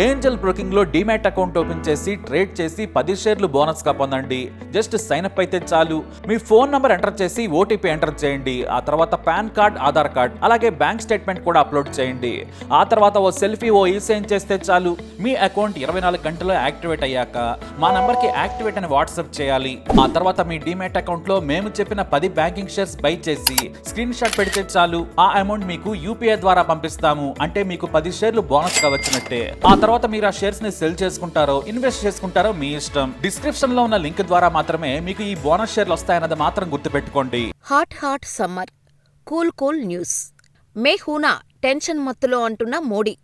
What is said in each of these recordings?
Angel broking లో demat account open చేసి trade చేసి 10 షేర్లు బోనస్ గా పొందండి. జస్ట్ సైన్ అప్ అయితే చాలు. మీ ఫోన్ నంబర్ ఎంటర్ చేసి ఓటీపీ ఎంటర్ చేయండి. ఆ తర్వాత పాన్ కార్డ్, ఆధార్ కార్డ్, అలాగే బ్యాంక్ స్టేట్మెంట్ కూడా అప్లోడ్ చేయండి. ఆ తర్వాత ఓ సెల్ఫీ, ఓ ఈ-సైన్ చేస్తే చాలు. మీ అకౌంట్ 24 గంటల్లో యాక్టివేట్ అయ్యాక మా నంబర్ కి యాక్టివేట్ అని వాట్సాప్ చేయాలి. ఆ తర్వాత మీ డీమ్యాట్ అకౌంట్ లో మేము చెప్పిన 10 బ్యాంకింగ్ షేర్స్ బై చేసి స్క్రీన్ షాట్ పెడితే చాలు. ఆ అమౌంట్ మీకు యూపీఐ ద్వారా పంపిస్తాము. అంటే మీకు 10 షేర్లు బోనస్ గా వచ్చినట్టే. ఆ తర్వాత మీరు ఆ షేర్స్ ని సెల్ చేసుకుంటారో ఇన్వెస్ట్ చేసుకుంటారో మీ ఇష్టం. డిస్క్రిప్షన్ లో ఉన్న లింక్ ద్వారా మాత్రమే మీకు ఈ బోనస్ షేర్లు వస్తాయన్నది మాత్రం గుర్తుపెట్టుకోండి. Hot summer cool news. మే హూనా టెన్షన్ మత్తులో అంటున్న మోడీ.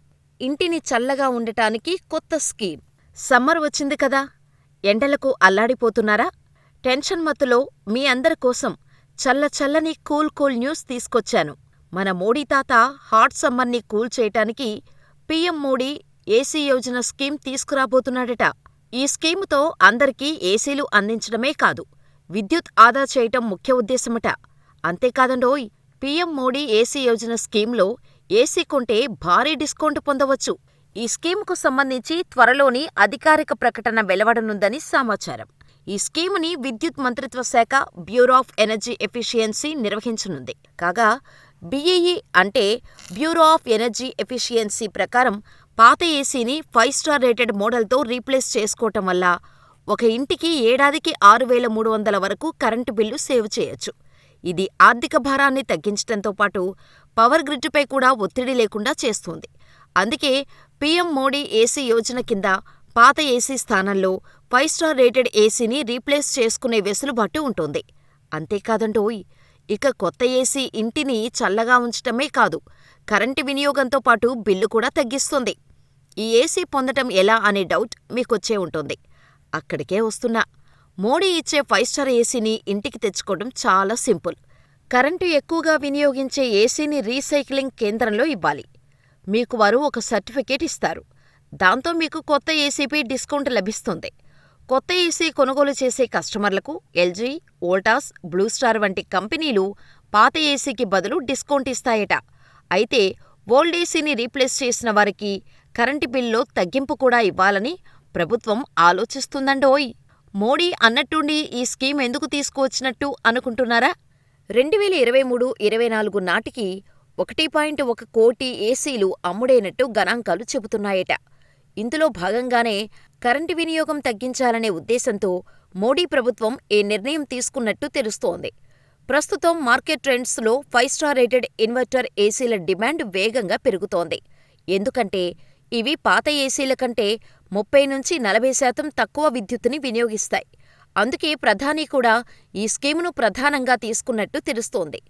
ఇంటిని చల్లగా ఉండటానికి కొత్త స్కీమ్. సమ్మర్ వచ్చింది కదా, ఎండలకు అల్లాడిపోతున్నారా? టెన్షన్ మత్తులో మీ అందరి కోసం చల్లని కూల్ న్యూస్ తీసుకొచ్చాను. మన మోడీ తాత హాట్ సమ్మర్ని కూల్ చేయటానికి PM Modi AC Yojana scheme తీసుకురాబోతున్నాడట. ఈ స్కీముతో అందరికీ ఏసీలు అందించడమే కాదు, విద్యుత్ ఆదా చేయటం ముఖ్య ఉద్దేశమట. అంతేకాదండోయ్, పీఎం మోడీ ఏసీ యోజన స్కీంలో ఏసీ కొంటే భారీ డిస్కౌంట్ పొందవచ్చు. ఈ స్కీముకు సంబంధించి త్వరలోని అధికారిక ప్రకటన వెలువడనుందని సమాచారం. ఈ స్కీముని విద్యుత్ మంత్రిత్వ శాఖ బ్యూరో ఆఫ్ ఎనర్జీ ఎఫిషియన్సీ నిర్వహించనుంది. కాగా బీఈఈ అంటే బ్యూరో ఆఫ్ ఎనర్జీ ఎఫిషియన్సీ ప్రకారం పాత ఏసీని 5 స్టార్ రేటెడ్ మోడల్తో రీప్లేస్ చేసుకోవటం వల్ల ఒక ఇంటికి ఏడాదికి 6,300 వరకు కరెంటు బిల్లు సేవ్ చేయొచ్చు. ఇది ఆర్థిక భారాన్ని తగ్గించడంతో పాటు పవర్ గ్రిడ్పై కూడా ఒత్తిడి లేకుండా చేస్తుంది. అందుకే పీఎం మోడీ ఏసీ యోజన కింద పాత ఏసీ స్థానంలో 5 స్టార్ రేటెడ్ ఏసీని రీప్లేస్ చేసుకునే వెసులుబాటు ఉంటుంది. అంతేకాదండోయ్, ఇక కొత్త ఏసీ ఇంటిని చల్లగా ఉంచటమే కాదు, కరెంటు వినియోగంతో పాటు బిల్లు కూడా తగ్గిస్తుంది. ఈ ఏసీ పొందటం ఎలా అనే డౌట్ మీకొచ్చే ఉంటుంది. అక్కడికే వస్తున్నా. మోడీ ఇచ్చే 5 స్టార్ ఏసీని ఇంటికి తెచ్చుకోవడం చాలా సింపుల్. కరెంటు ఎక్కువగా వినియోగించే ఏసీని రీసైక్లింగ్ కేంద్రంలో ఇవ్వాలి. మీకు వారు ఒక సర్టిఫికేట్ ఇస్తారు. దాంతో మీకు కొత్త ఏసీపై డిస్కౌంట్ లభిస్తుంది. కొత్త ఏసీ కొనుగోలు చేసే కస్టమర్లకు ఎల్జీ, వోల్టాస్, బ్లూస్టార్ వంటి కంపెనీలు పాత ఏసీకి బదులు డిస్కౌంట్ ఇస్తాయట. అయితే ఓల్డ్ ఏసీని రీప్లేస్ చేసిన వారికి కరెంటు బిల్లులో తగ్గింపు కూడా ఇవ్వాలని ప్రభుత్వం ఆలోచిస్తుందండోయ్. మోడీ అన్నట్టుండి ఈ స్కీమ్ ఎందుకు తీసుకువచ్చినట్టు అనుకుంటున్నారా? 2023-24 నాటికి 1.1 కోటి ఏసీలు అమ్ముడైనట్టు గణాంకాలు చెబుతున్నాయట. ఇందులో భాగంగానే కరెంటు వినియోగం తగ్గించాలనే ఉద్దేశంతో మోడీ ప్రభుత్వం ఈ నిర్ణయం తీసుకున్నట్టు తెలుస్తోంది. ప్రస్తుతం మార్కెట్ ట్రెండ్స్లో 5 స్టార్ రేటెడ్ ఇన్వర్టర్ ఏసీల డిమాండ్ వేగంగా పెరుగుతోంది. ఎందుకంటే ఇవి పాత ఏసీల కంటే 30-40% తక్కువ విద్యుత్తుని వినియోగిస్తాయి. అందుకే ప్రధాని కూడా ఈ స్కీమును ప్రధానంగా తీసుకున్నట్టు తెలుస్తోంది.